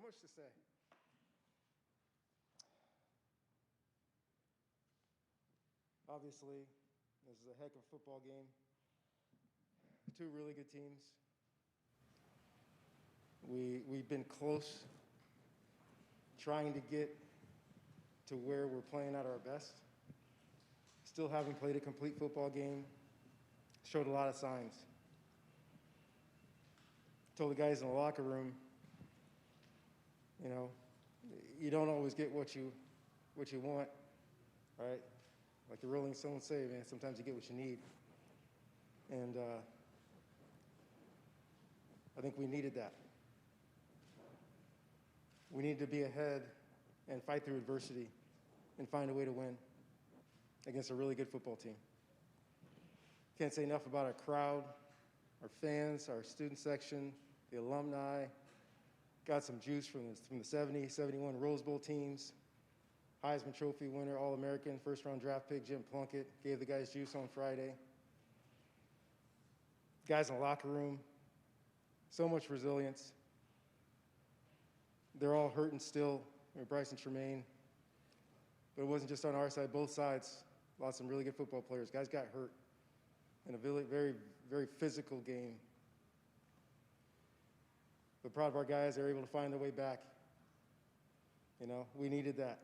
much to say. Obviously, this is a heck of a football game. Two really good teams. We've been close, trying to get to where we're playing at our best. Still haven't played a complete football game. Showed a lot of signs. Told the guys in the locker room, you know, you don't always get what you want, right? Like the Rolling Stones say, man, sometimes you get what you need. And I think we needed that. We need to be ahead and fight through adversity and find a way to win against a really good football team. Can't say enough about our crowd, our fans, our student section, the alumni. Got some juice from the 70, 71 Rose Bowl teams. Heisman Trophy winner, All-American, first-round draft pick Jim Plunkett gave the guys juice on Friday. Guys in the locker room, so much resilience. They're all hurting still. Bryson Tremaine. But it wasn't just on our side, both sides lost some really good football players. Guys got hurt in a very, very physical game. But proud of our guys, they're able to find their way back. You know, we needed that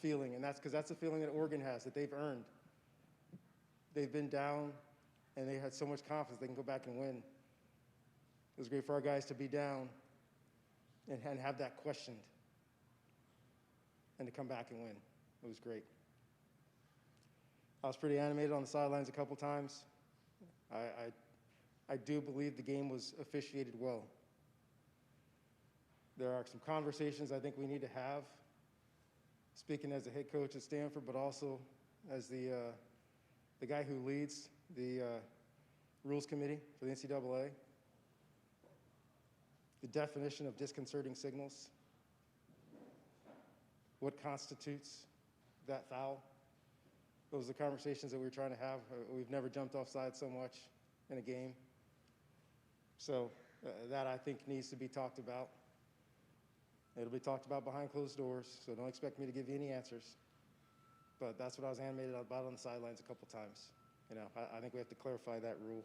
feeling, and that's because that's the feeling that Oregon has, that they've earned. They've been down, and they had so much confidence they can go back and win. It was great for our guys to be down and have that questioned and to come back and win. It was great. I was pretty animated on the sidelines a couple times. I do believe the game was officiated well. There are some conversations I think we need to have, speaking as a head coach at Stanford, but also as the guy who leads the rules committee for the NCAA. The definition of disconcerting signals. What constitutes that foul? Those are the conversations that we were trying to have. We've never jumped offside so much in a game. So that, I think, needs to be talked about. It'll be talked about behind closed doors, so don't expect me to give you any answers. But that's what I was animated about on the sidelines a couple times. You know, I think we have to clarify that rule.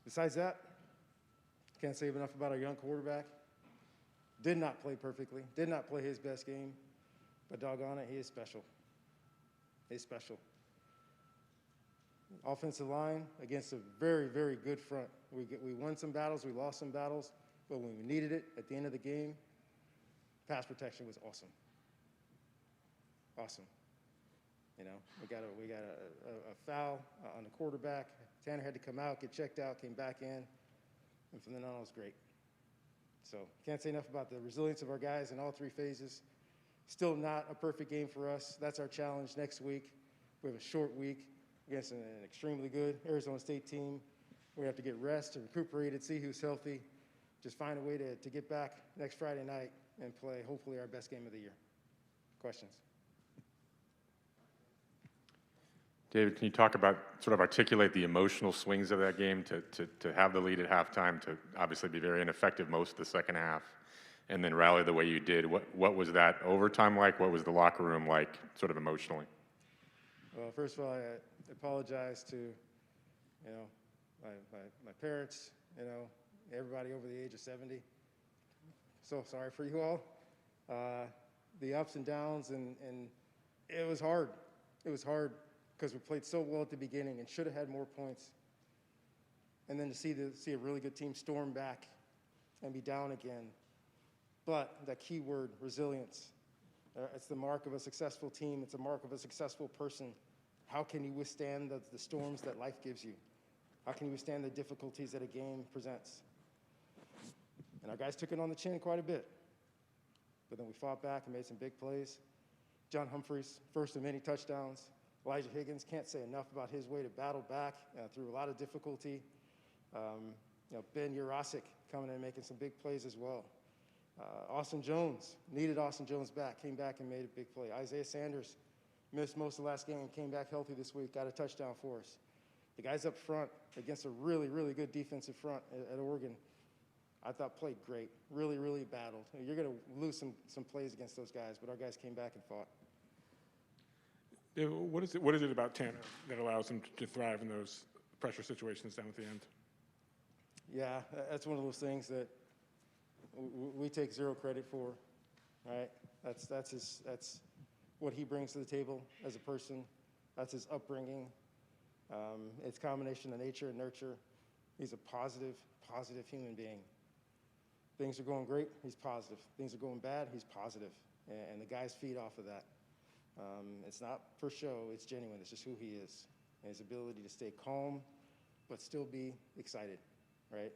Besides that, can't say enough about our young quarterback. Did not play perfectly, did not play his best game, but doggone it, he is special. He's special. Offensive line against a very, very good front. We won some battles, we lost some battles, but when we needed it at the end of the game, pass protection was awesome. Awesome. You know, we got a foul on the quarterback. Tanner had to come out, get checked out, came back in, and from then on it was great. So can't say enough about the resilience of our guys in all three phases. Still not a perfect game for us. That's our challenge next week. We have a short week against an extremely good Arizona State team. We have to get rest and recuperated, see who's healthy, just find a way to get back next Friday night and play hopefully our best game of the year. Questions? David, can you talk about, sort of articulate the emotional swings of that game to have the lead at halftime, to obviously be very ineffective most of the second half, and then rally the way you did? What was that overtime like? What was the locker room like, sort of emotionally? Well, first of all, I apologize to, you know, my parents, you know, everybody over the age of 70. So sorry for you all. The ups and downs, and it was hard. It was hard because we played so well at the beginning and should have had more points. And then to see a really good team storm back and be down again. But that key word, resilience, it's the mark of a successful team. It's a mark of a successful person. How can you withstand the storms that life gives you? How can you withstand the difficulties that a game presents? And our guys took it on the chin quite a bit. But then we fought back and made some big plays. John Humphries, first of many touchdowns. Elijah Higgins, can't say enough about his way to battle back through a lot of difficulty. You know, Ben Urasic coming in and making some big plays as well. Austin Jones, needed Austin Jones back, came back and made a big play. Isaiah Sanders missed most of the last game, came back healthy this week, got a touchdown for us. The guys up front against a really, really good defensive front at Oregon, I thought played great, really, really battled. You're going to lose some plays against those guys, but our guys came back and fought. Yeah, what is it about Tanner that allows him to thrive in those pressure situations down at the end? Yeah, that's one of those things that we take zero credit for, right? That's what he brings to the table as a person. That's his upbringing. It's a combination of nature and nurture. He's a positive human being. Things are going great, he's positive. Things are going bad, he's positive. And the guys feed off of that. It's not for show, it's genuine. It's just who he is. And his ability to stay calm, but still be excited, right?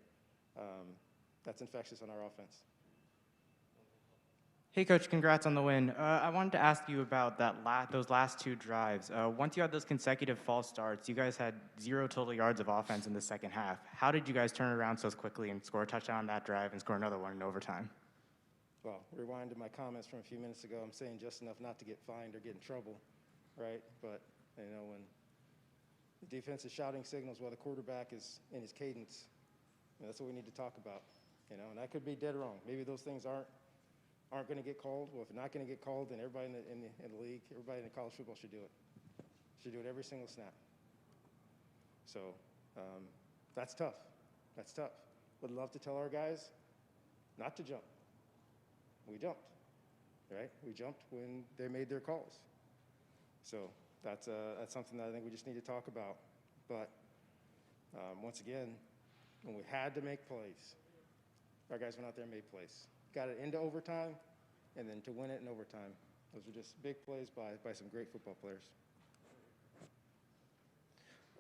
That's infectious on our offense. Hey, Coach, congrats on the win. I wanted to ask you about those last 2 drives. Once you had those consecutive false starts, you guys had 0 total yards of offense in the second half. How did you guys turn it around so quickly and score a touchdown on that drive and score another one in overtime? Well, rewind to my comments from a few minutes ago. I'm saying just enough not to get fined or get in trouble, right? But, when the defense is shouting signals while the quarterback is in his cadence, that's what we need to talk about, and I could be dead wrong. Maybe those things aren't going to get called. Well, if they're not going to get called, then everybody in the league, everybody in college football should do it. Should do it every single snap. So that's tough. That's tough. Would love to tell our guys not to jump. We jumped, right? We jumped when they made their calls. So that's something that I think we just need to talk about. But once again, when we had to make plays, our guys went out there and made plays. Got it into overtime, and then to win it in overtime. Those were just big plays by some great football players.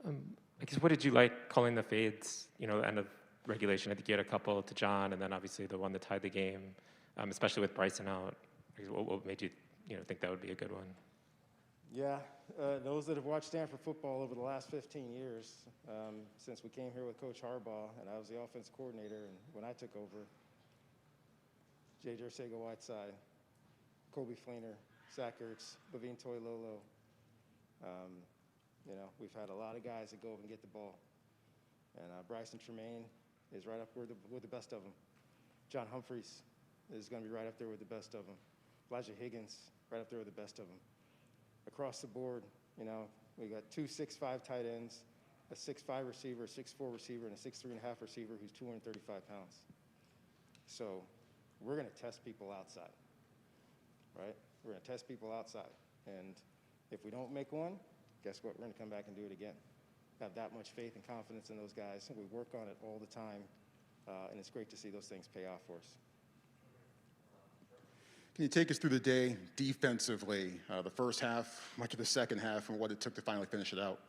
I guess, what did you like calling the fades, end of regulation? I think you had a couple to John, and then obviously the one that tied the game, especially with Bryson out. What made you, think that would be a good one? Yeah, those that have watched Stanford football over the last 15 years, since we came here with Coach Harbaugh, and I was the offensive coordinator, and when I took over, J.J. Arcega-Whiteside, Kobe Fleener, Zach Ertz, Bavine Toilolo. We've had a lot of guys that go up and get the ball. And Bryson Tremaine is right up with the best of them. John Humphries is going to be right up there with the best of them. Elijah Higgins, right up there with the best of them. Across the board, we got 2 6'5" tight ends, a 6'5" receiver, a 6'4" receiver, and a 6'3.5" receiver who's 235 pounds. So we're going to test people outside, right? We're going to test people outside. And if we don't make one, guess what? We're going to come back and do it again. Have that much faith and confidence in those guys. We work on it all the time, and it's great to see those things pay off for us. Can you take us through the day defensively, the first half, much of the second half, and what it took to finally finish it out?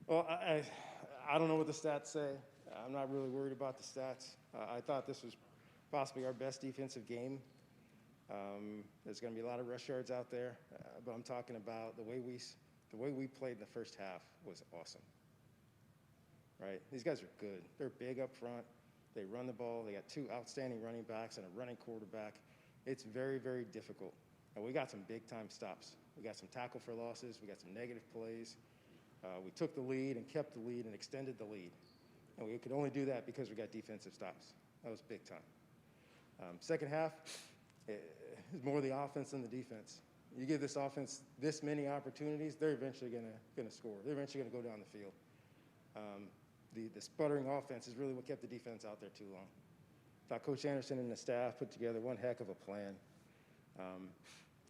Well, I don't know what the stats say. I'm not really worried about the stats. I thought this was possibly our best defensive game. There's going to be a lot of rush yards out there, but I'm talking about the way we played in the first half was awesome. Right? These guys are good. They're big up front. They run the ball. They got 2 outstanding running backs and a running quarterback. It's very, very difficult. And we got some big-time stops. We got some tackle for losses. We got some negative plays. We took the lead and kept the lead and extended the lead. And we could only do that because we got defensive stops. That was big time. Second half is more the offense than the defense. You give this offense this many opportunities, they're eventually going to score. They're eventually going to go down the field. The sputtering offense is really what kept the defense out there too long. Thought Coach Anderson and the staff put together one heck of a plan.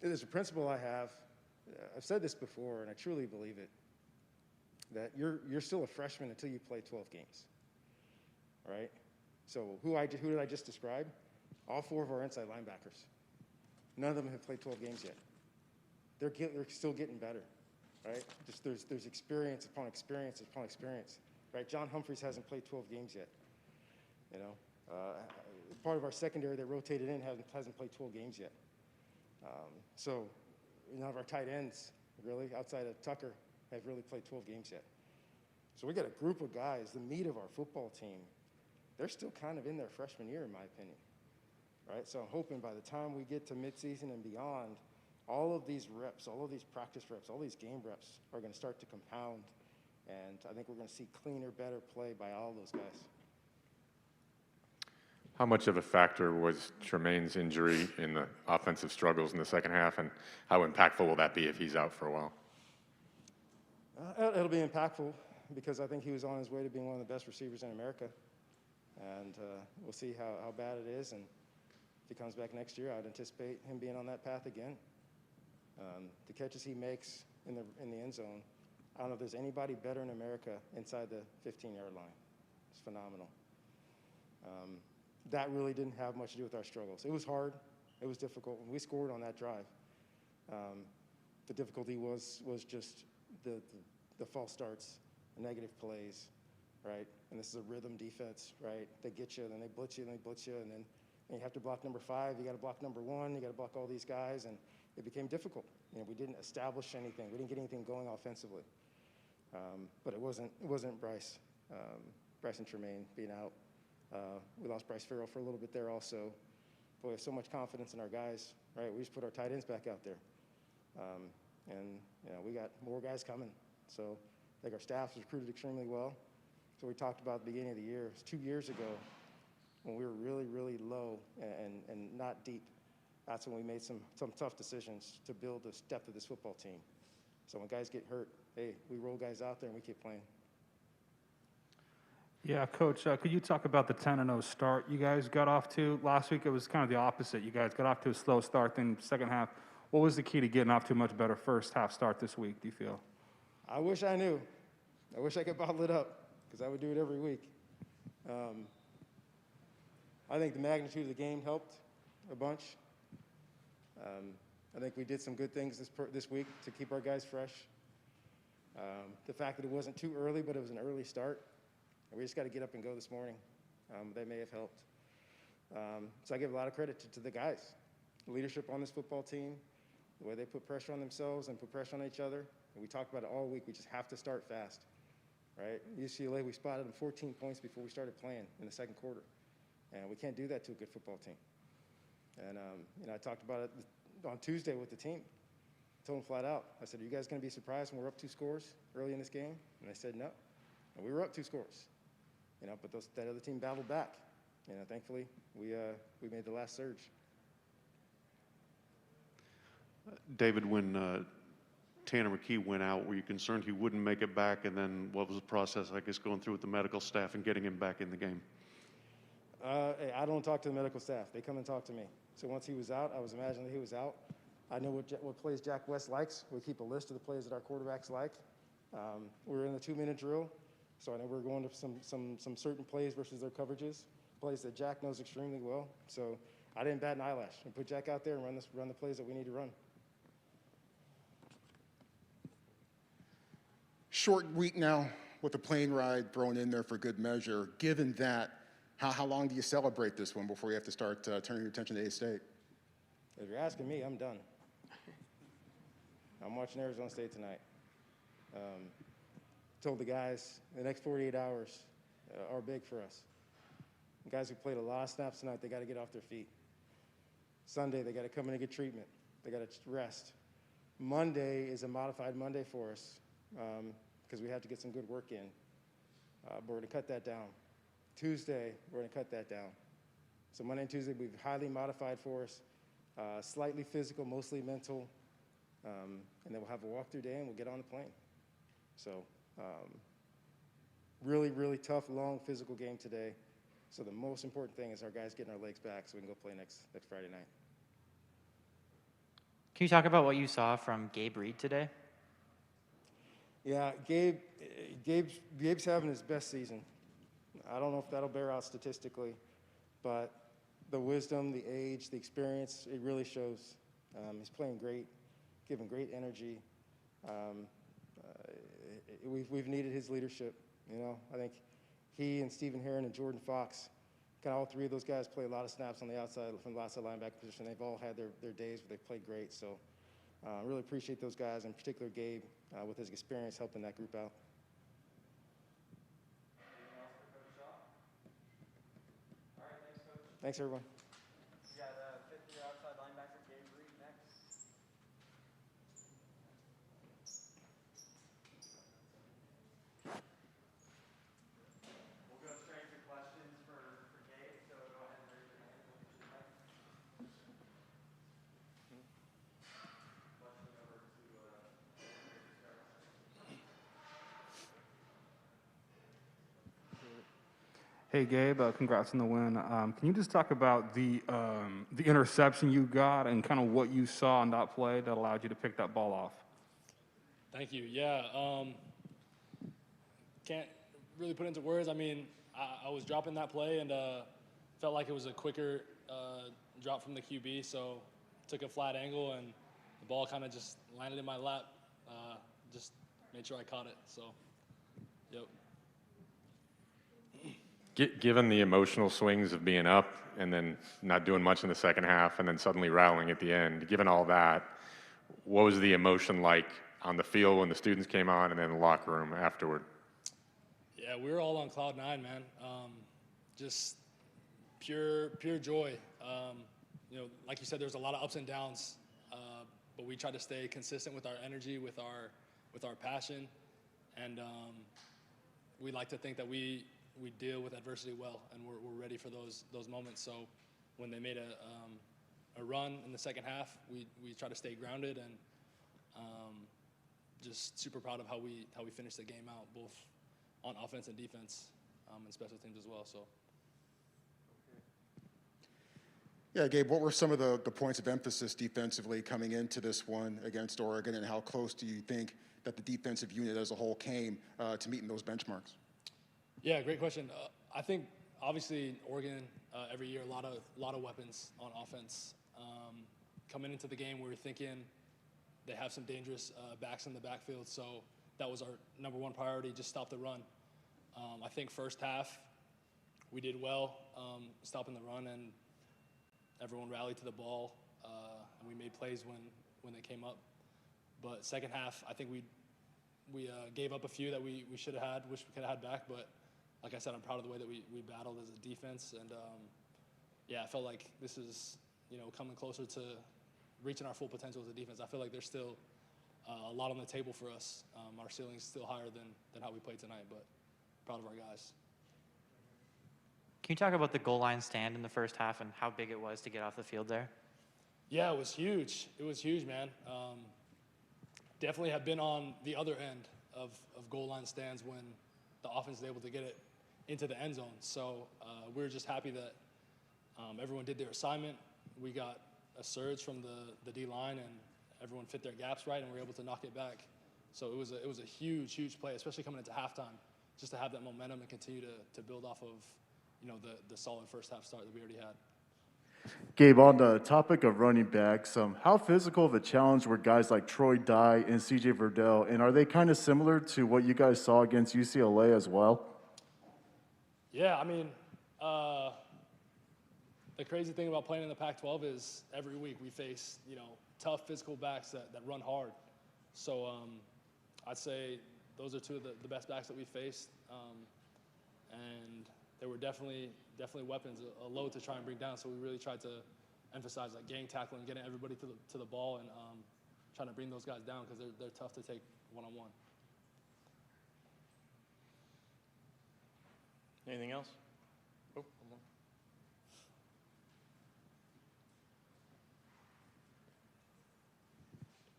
There's a principle I have. I've said this before, and I truly believe it, that you're still a freshman until you play 12 games, right? So who did I just describe? All 4 of our inside linebackers. None of them have played 12 games yet. They're still getting better, right? Just there's experience upon experience upon experience, right? John Humphries hasn't played 12 games yet. Part of our secondary that rotated in hasn't played 12 games yet. So none of our tight ends, really, outside of Tucker, have really played 12 games yet. So we got a group of guys, the meat of our football team, they're still kind of in their freshman year, in my opinion, right? So I'm hoping by the time we get to midseason and beyond, all of these reps, all of these practice reps, all these game reps are going to start to compound, and I think we're going to see cleaner, better play by all those guys. How much of a factor was Tremaine's injury in the offensive struggles in the second half, and how impactful will that be if he's out for a while? It'll be impactful because I think he was on his way to being one of the best receivers in America. And we'll see how bad it is. And if he comes back next year, I'd anticipate him being on that path again. The catches he makes in the end zone, I don't know if there's anybody better in America inside the 15-yard line. It's phenomenal. That really didn't have much to do with our struggles. It was hard. It was difficult. We scored on that drive. The difficulty was just the false starts, the negative plays, right? And this is a rhythm defense, right? They get you, then they blitz you, and they blitz you, and then you have to block number 5. You got to block number 1. You got to block all these guys, and it became difficult. We didn't establish anything. We didn't get anything going offensively. But it wasn't Bryson Tremaine being out. We lost Bryce Farrell for a little bit there also. But we have so much confidence in our guys, right? We just put our tight ends back out there. And we got more guys coming. So I think our staff was recruited extremely well. So we talked about at the beginning of the year. It was 2 years ago when we were really, really low and not deep. That's when we made some tough decisions to build the depth of this football team. So when guys get hurt, hey, we roll guys out there and we keep playing. Yeah, Coach, could you talk about the 10-0 start you guys got off to? Last week it was kind of the opposite. You guys got off to a slow start, then second half. What was the key to getting off to a much better first half start this week, do you feel? I wish I knew. I wish I could bottle it up because I would do it every week. I think the magnitude of the game helped a bunch. I think we did some good things this week to keep our guys fresh. The fact that it wasn't too early, but it was an early start. We just got to get up and go this morning. That may have helped. So I give a lot of credit to the guys, the leadership on this football team, the way they put pressure on themselves and put pressure on each other. And we talked about it all week. We just have to start fast, right? UCLA, we spotted them 14 points before we started playing in the second quarter. And we can't do that to a good football team. And, I talked about it on Tuesday with the team. I told them flat out. I said, are you guys going to be surprised when we're up 2 scores early in this game? And they said no. And we were up 2 scores. But that other team battled back. Thankfully, we made the last surge. David, when Tanner McKee went out, were you concerned he wouldn't make it back? And then what was the process, I guess, going through with the medical staff and getting him back in the game? Hey, I don't talk to the medical staff. They come and talk to me. So once he was out, I was imagining he was out. I know what plays Jack West likes. We keep a list of the plays that our quarterbacks like. We're in the 2-minute drill. So I know we're going to some certain plays versus their coverages, plays that Jack knows extremely well. So I didn't bat an eyelash. We put Jack out there and run the plays that we need to run. Short week now with the plane ride thrown in there for good measure. Given that, how long do you celebrate this one before you have to start turning your attention to A-State? If you're asking me, I'm done. I'm watching Arizona State tonight. Told the guys the next 48 hours are big for us. The guys who played a lot of snaps tonight, they got to get off their feet. Sunday, they got to come in and get treatment. They got to rest. Monday is a modified Monday for us because we have to get some good work in. But we're going to cut that down. Tuesday, we're going to cut that down. So Monday and Tuesday will be highly modified for us, slightly physical, mostly mental. And then we'll have a walkthrough day and we'll get on the plane. So really, really tough, long physical game today. So the most important thing is our guys getting our legs back so we can go play next Friday night. Can you talk about what you saw from Gabe Reid today? Yeah, Gabe's having his best season. I don't know if that'll bear out statistically, but the wisdom, the age, the experience, it really shows. He's playing great, giving great energy. We've needed his leadership. I think he and Stephen Herron and Jordan Fox, kind of all 3 of those guys play a lot of snaps on the outside from the outside linebacker position. They've all had their days where they've played great. So I really appreciate those guys, in particular Gabe, with his experience helping that group out. Thanks, everyone. We got 5th-year outside linebacker Gabe Reid next. We'll go straight to questions for Gabe, so go ahead and Hey, Gabe, congrats on the win. Can you just talk about the interception you got and kind of what you saw on that play that allowed you to pick that ball off? Thank you. Yeah. Can't really put into words. I mean, I was dropping that play and felt like it was a quicker drop from the QB, so took a flat angle and the ball kind of just landed in my lap. Just made sure I caught it. So, yep. Given the emotional swings of being up and then not doing much in the second half and then suddenly rallying at the end, given all that, what was the emotion like on the field when the students came on and then in the locker room afterward? Yeah, we were all on cloud nine, man. Just pure joy. Like you said, there's a lot of ups and downs, but we try to stay consistent with our energy, with our passion, and we like to think that we deal with adversity well, and we're ready for those moments. So when they made a run in the second half, we try to stay grounded and just super proud of how we finished the game out, both on offense and defense, and special teams as well. So. Yeah, Gabe, what were some of the points of emphasis defensively coming into this one against Oregon, and how close do you think that the defensive unit as a whole came to meeting those benchmarks? Yeah, great question. I think obviously Oregon every year a lot of weapons on offense. Coming into the game, we were thinking they have some dangerous backs in the backfield, so that was our number one priority: just stop the run. I think first half we did well stopping the run, and everyone rallied to the ball, and we made plays when they came up. But second half, I think we gave up a few that we should have had, wish we could have had back, but. Like I said, I'm proud of the way that we battled as a defense, and I felt like this is coming closer to reaching our full potential as a defense. I feel like there's still a lot on the table for us. Our ceiling is still higher than how we played tonight, but proud of our guys. Can you talk about the goal line stand in the first half and how big it was to get off the field there? Yeah, it was huge. It was huge, man. Definitely have been on the other end of goal line stands when the offense is able to get it into the end zone. So we were just happy that everyone did their assignment. We got a surge from the D-line, and everyone fit their gaps right, and we were able to knock it back. So it was a huge play, especially coming into halftime, just to have that momentum and continue to build off of the solid first half start that we already had. Gabe, on the topic of running backs, how physical of a challenge were guys like Troy Dye and C.J. Verdell, and are they kind of similar to what you guys saw against UCLA as well? Yeah, I mean, the crazy thing about playing in the Pac-12 is every week we face, tough physical backs that run hard. So I'd say those are two of the best backs that we faced, and they were definitely weapons, a load to try and bring down. So we really tried to emphasize like gang tackling, getting everybody to the ball, and trying to bring those guys down because they're tough to take one-on-one. Anything else? Oh, one more.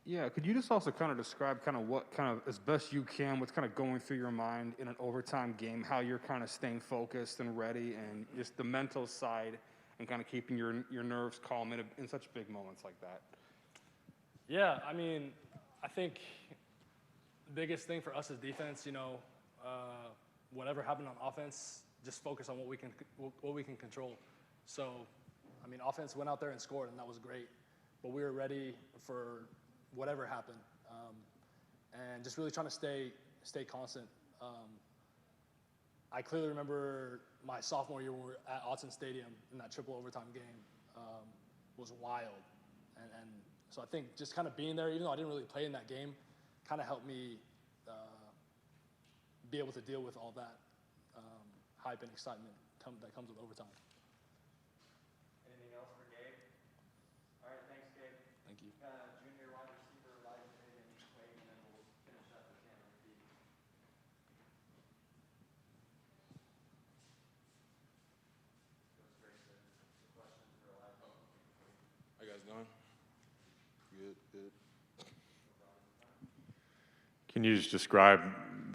Yeah, could you just also kind of describe kind of what kind of, as best you can, what's kind of going through your mind in an overtime game, how you're kind of staying focused and ready, and just the mental side and kind of keeping your nerves calm in such big moments like that? Yeah, I mean, I think the biggest thing for us as defense, whatever happened on offense, just focus on what we can control. So, I mean, offense went out there and scored, and that was great. But we were ready for whatever happened, and just really trying to stay constant. I clearly remember my sophomore year when we were at Autzen Stadium in that triple overtime game was wild, and so I think just kind of being there, even though I didn't really play in that game, kind of helped me be able to deal with all that hype and excitement that comes with overtime. Anything else for Gabe? All right, thanks, Gabe. Thank you. Junior wide receiver, Elijah Higgins, waiting, and then we'll finish up with Tanner McKee. Go straight to the questions for Elijah. How you guys doing? Good. Can you just describe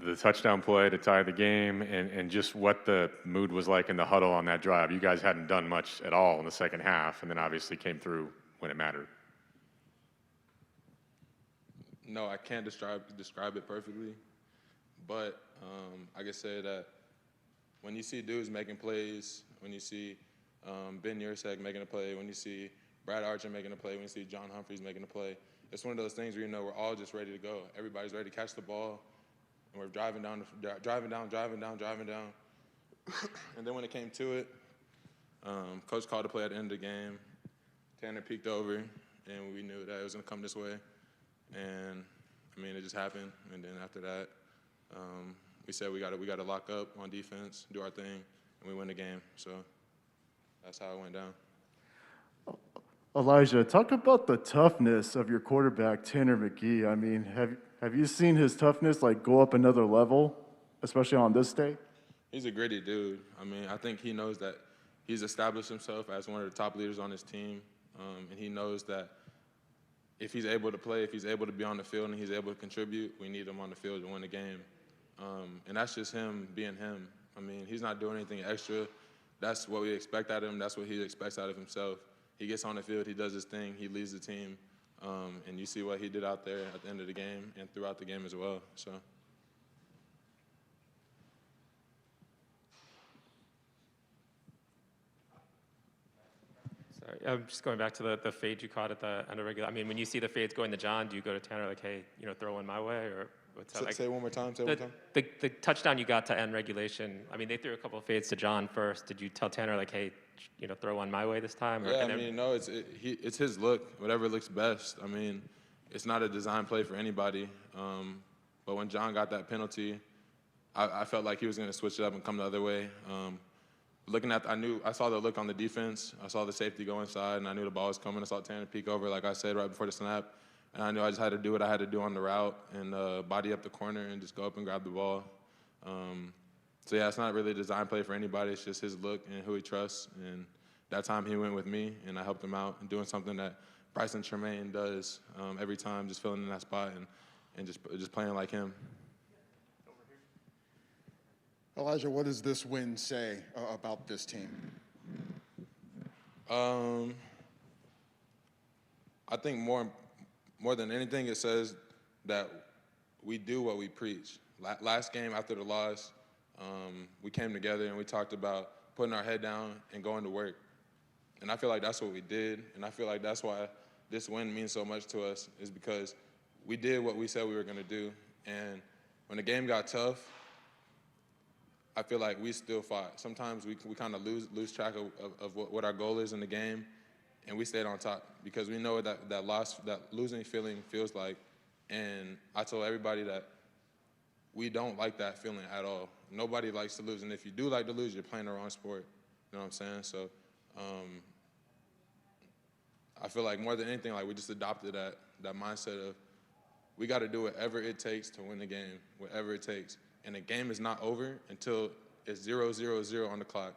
the touchdown play to tie the game and just what the mood was like in the huddle on that drive. You guys hadn't done much at all in the second half, and then obviously came through when it mattered. No, I can't describe it perfectly, but I can say that when you see dudes making plays, when you see Ben Yurcek making a play, when you see Brad Archer making a play, when you see John Humphries making a play, it's one of those things where you know we're all just ready to go. Everybody's ready to catch the ball, and we're driving down. And then when it came to it, Coach called a play at the end of the game. Tanner peeked over, and we knew that it was going to come this way. And, I mean, it just happened. And then after that, we said we got to lock up on defense, do our thing, and we win the game. So that's how it went down. Elijah, talk about the toughness of your quarterback, Tanner McKee. I mean, have you seen his toughness like go up another level, especially on this day? He's a gritty dude. I mean, I think he knows that he's established himself as one of the top leaders on his team, and he knows that if he's able to play, if he's able to be on the field and he's able to contribute, we need him on the field to win the game. And that's just him being him. I mean, he's not doing anything extra. That's what we expect out of him. That's what he expects out of himself. He gets on the field, he does his thing, he leads the team, and you see what he did out there at the end of the game and throughout the game as well. So. Sorry, I'm just going back to the fade you caught at the end of regular. I mean, when you see the fades going to John, do you go to Tanner like, hey, throw one my way, or what's that like? Say it one more time. The touchdown you got to end regulation. I mean, they threw a couple of fades to John first. Did you tell Tanner like, hey, throw one my way this time? Yeah, I mean, no, it's his look. Whatever looks best. I mean, it's not a design play for anybody. But when John got that penalty, I felt like he was going to switch it up and come the other way. I saw the look on the defense. I saw the safety go inside, and I knew the ball was coming. I saw Tanner peek over, like I said, right before the snap. And I knew I just had to do what I had to do on the route and body up the corner and just go up and grab the ball. So, yeah, it's not really a design play for anybody. It's just his look and who he trusts. And that time he went with me, and I helped him out and doing something that Bryson Tremaine does every time, just filling in that spot and just playing like him. Elijah, what does this win say about this team? I think more than anything, it says that we do what we preach. Last game after the loss, we came together and we talked about putting our head down and going to work. And I feel like that's what we did, and I feel like that's why this win means so much to us, is because we did what we said we were going to do. And when the game got tough, I feel like we still fought. Sometimes we kind of lose track of what our goal is in the game, and we stayed on top because we know that losing feeling feels like. And I told everybody that we don't like that feeling at all. Nobody likes to lose, and if you do like to lose, you're playing the wrong sport. You know what I'm saying? So I feel like more than anything, like we just adopted that mindset of we got to do whatever it takes to win the game, whatever it takes. And the game is not over until it's 0-0-0 on the clock.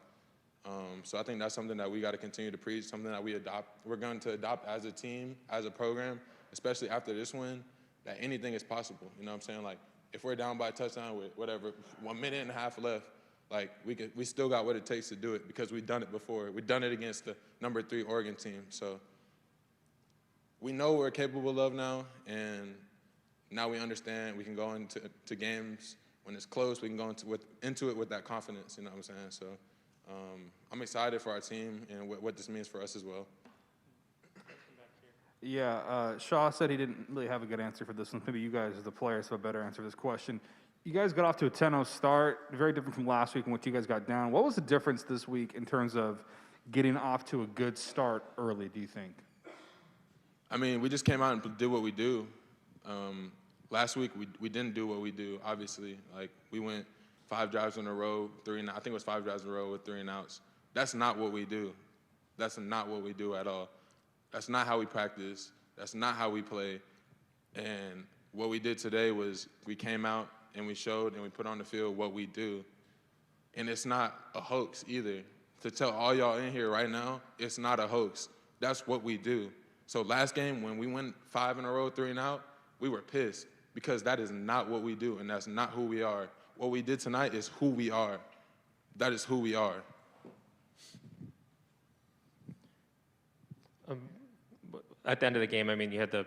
So I think that's something that we got to continue to preach, something that we're going to adopt as a team, as a program, especially after this win, that anything is possible. You know what I'm saying? Like, if we're down by a touchdown with 1.5 minutes left, like we still got what it takes to do it because we've done it before. We've done it against the number 3 Oregon team. So we know what we're capable of now, and now we understand we can go into games when it's close. We can go into it with that confidence. You know what I'm saying? So I'm excited for our team and what this means for us as well. Yeah, Shaw said he didn't really have a good answer for this one. Maybe you guys, as the players, have a better answer to this question. You guys got off to a 10-0 start, very different from last week and what you guys got down. What was the difference this week in terms of getting off to a good start early, do you think? I mean, we just came out and did what we do. Last week, we didn't do what we do, obviously. Like, we went 5 drives in a row, I think it was 5 drives in a row with 3 and outs. That's not what we do. That's not what we do at all. That's not how we practice. That's not how we play. And what we did today was we came out and we showed and we put on the field what we do. And it's not a hoax either. To tell all y'all in here right now, it's not a hoax. That's what we do. So last game, when we went 5 in a row, 3 and out, we were pissed. because that is not what we do, and that's not who we are. What we did tonight is who we are. That is who we are. At the end of the game, I mean, you had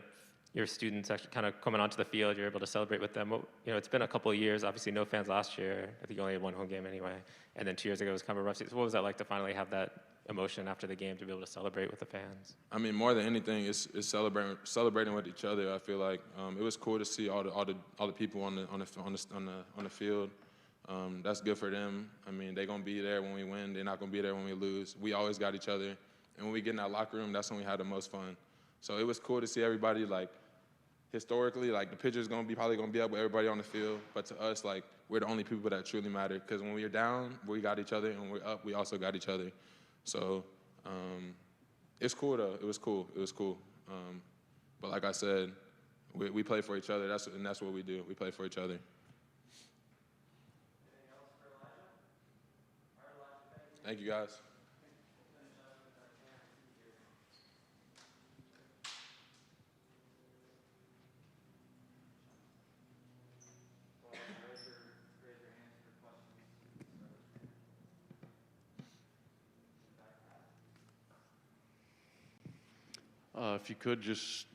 your students actually kind of coming onto the field. You're able to celebrate with them. It's been a couple of years. Obviously, no fans last year. I think you only had one home game anyway. And then 2 years ago, it was kind of a rough season. So what was that like to finally have that emotion after the game to be able to celebrate with the fans? I mean, more than anything, it's celebrating with each other. I feel like it was cool to see all the people on the field. That's good for them. I mean, they're gonna be there when we win. They're not gonna be there when we lose. We always got each other, and when we get in that locker room, that's when we had the most fun. So it was cool to see everybody, like, historically, like, the picture's probably gonna be up with everybody on the field, but to us, like, we're the only people that truly matter, because when we're down, we got each other, and when we're up, we also got each other. So it's cool, though. It was cool. But like I said, we play for each other, and that's what we do. We play for each other. Anything else for Elijah? All right, Elijah, Thank you, guys. If you could just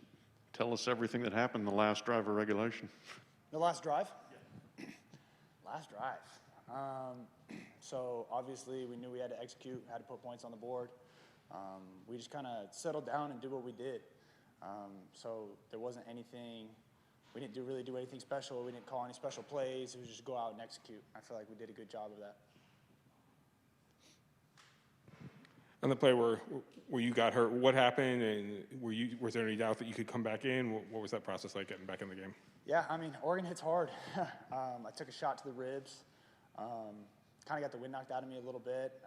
tell us everything that happened in the last drive of regulation. The last drive? Yeah. Last drive. So obviously we knew we had to execute, had to put points on the board. We just kind of settled down and did what we did. So there wasn't anything, we didn't really do anything special. We didn't call any special plays. It was just go out and execute. I feel like we did a good job of that. On the play where you got hurt, what happened, and was there any doubt that you could come back in? What was that process like getting back in the game? Yeah, I mean, Oregon hits hard. I took a shot to the ribs. Kind of got the wind knocked out of me a little bit.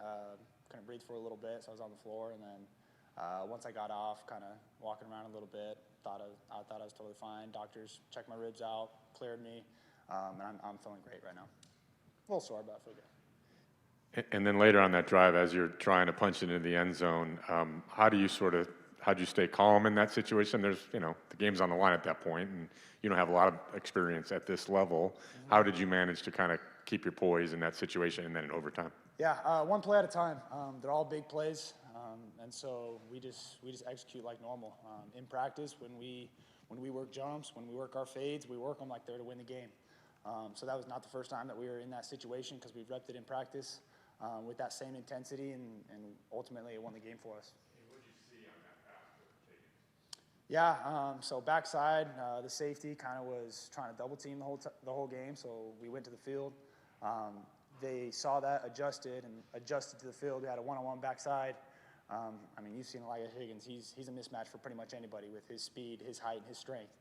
Couldn't breathe for a little bit, so I was on the floor. And then once I got off, kind of walking around a little bit, I thought I was totally fine. Doctors checked my ribs out, cleared me, and I'm feeling great right now. A little sore, but I feel good. And then later on that drive, as you're trying to punch it into the end zone, how do you stay calm in that situation? There's, the game's on the line at that point, and you don't have a lot of experience at this level. Mm-hmm. How did you manage to kind of keep your poise in that situation and then in overtime? Yeah, one play at a time. They're all big plays, and so we just execute like normal. In practice, when we work jumps, when we work our fades, we work them like they're to win the game. So that was not the first time that we were in that situation because we've repped it in practice. With that same intensity, and ultimately it won the game for us. And what did you see on that pass with Higgins? Yeah, so backside, the safety kind of was trying to double team the whole game, so we went to the field. They saw that, adjusted to the field. We had a one-on-one backside. I mean, you've seen Elijah Higgins. He's a mismatch for pretty much anybody with his speed, his height, and his strength.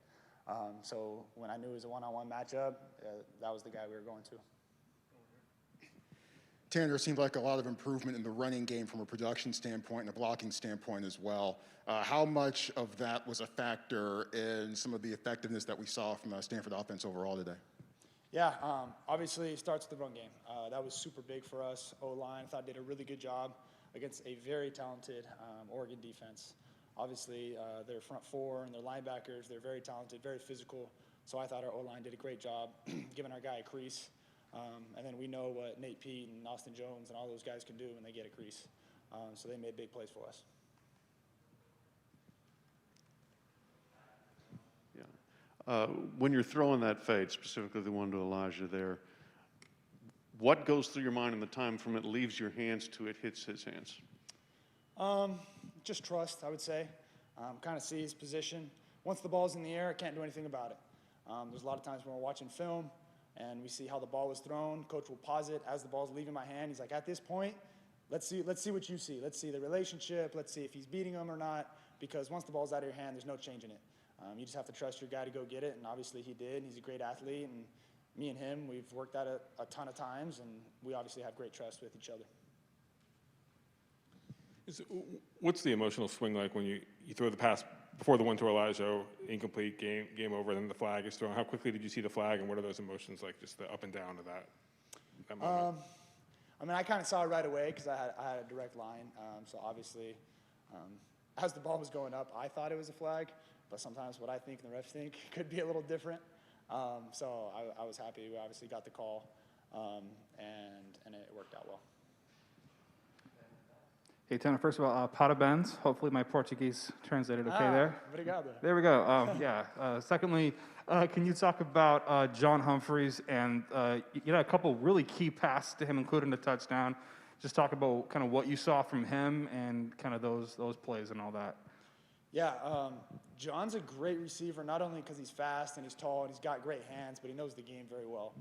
So when I knew it was a one-on-one matchup, that was the guy we were going to. Tanner, seemed like a lot of improvement in the running game from a production standpoint and a blocking standpoint as well. How much of that was a factor in some of the effectiveness that we saw from the Stanford offense overall today? Yeah, obviously it starts with the run game. That was super big for us. O-line, I thought did a really good job against a very talented Oregon defense. Obviously, their front four and their linebackers, they're very talented, very physical. So I thought our O-line did a great job giving our guy a crease. And then we know what Nate Pete and Austin Jones and all those guys can do when they get a crease. So they made big plays for us. Yeah. When you're throwing that fade, specifically the one to Elijah there, what goes through your mind in the time from it leaves your hands to it hits his hands? Just trust, I would say. Kind of see his position. Once the ball's in the air, I can't do anything about it. There's a lot of times when we're watching film, and we see how the ball was thrown. Coach will pause it as the ball's leaving my hand. He's like, at this point, let's see what you see. Let's see the relationship. Let's see if he's beating him or not. Because once the ball's out of your hand, there's no changing it. You just have to trust your guy to go get it, and obviously he did. He's a great athlete, and me and him, we've worked at it a ton of times, and we obviously have great trust with each other. What's the emotional swing like when you throw the pass before the one to Elijah, incomplete, game over, then the flag is thrown? How quickly did you see the flag, and what are those emotions like, just the up and down of that moment? I mean, I kind of saw it right away because I had a direct line. So obviously, as the ball was going up, I thought it was a flag, but sometimes what I think and the refs think could be a little different. So I was happy. We obviously got the call, and it worked out well. Hey, Tanner, first of all, parabéns. Hopefully my Portuguese translated okay there. Obrigado. There we go. Secondly, can you talk about John Humphries and you had a couple really key passes to him, including the touchdown. Just talk about kind of what you saw from him and kind of those plays and all that. Yeah, John's a great receiver, not only because he's fast and he's tall and he's got great hands, but he knows the game very well.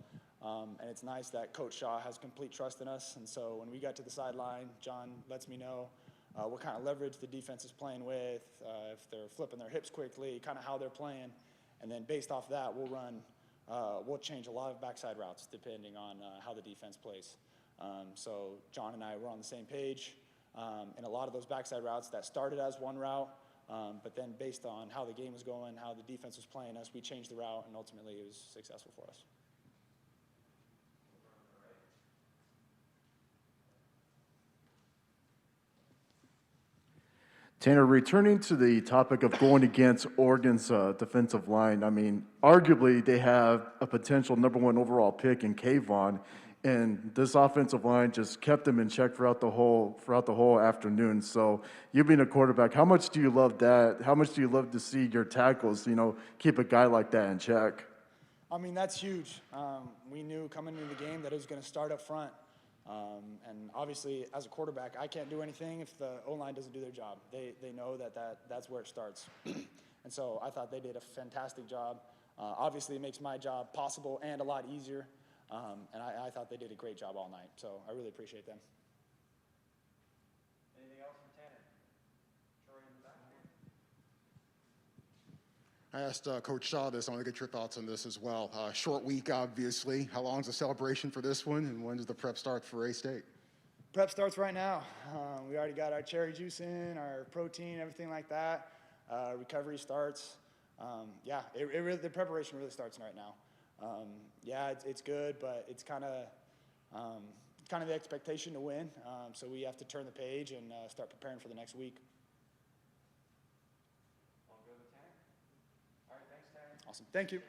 And it's nice that Coach Shaw has complete trust in us. And so when we got to the sideline, John lets me know what kind of leverage the defense is playing with, if they're flipping their hips quickly, kind of how they're playing. And then based off that, we'll change a lot of backside routes depending on how the defense plays. So John and I were on the same page. And a lot of those backside routes that started as one route, but then based on how the game was going, how the defense was playing us, we changed the route, and ultimately it was successful for us. Tanner, returning to the topic of going against Oregon's defensive line, I mean, arguably they have a potential #1 overall pick in Kayvon, and this offensive line just kept them in check throughout the whole afternoon. So, you being a quarterback, how much do you love that? How much do you love to see your tackles, keep a guy like that in check? I mean, that's huge. We knew coming into the game that it was going to start up front. And obviously, as a quarterback, I can't do anything if the O-line doesn't do their job. They know that's where it starts. And so I thought they did a fantastic job. Obviously, it makes my job possible and a lot easier. And I thought they did a great job all night. So I really appreciate them. Anything else from Tanner? Troy in the back. I asked Coach Shaw this. I want to get your thoughts on this as well. Short week, obviously. How long is the celebration for this one, and when does the prep start for A-State? Prep starts right now. We already got our cherry juice in, our protein, everything like that. Recovery starts. The preparation really starts right now. It's good, but it's kind of the expectation to win. So we have to turn the page and start preparing for the next week. All good with Tanner? All right, thanks, Tanner. Awesome. Thank you.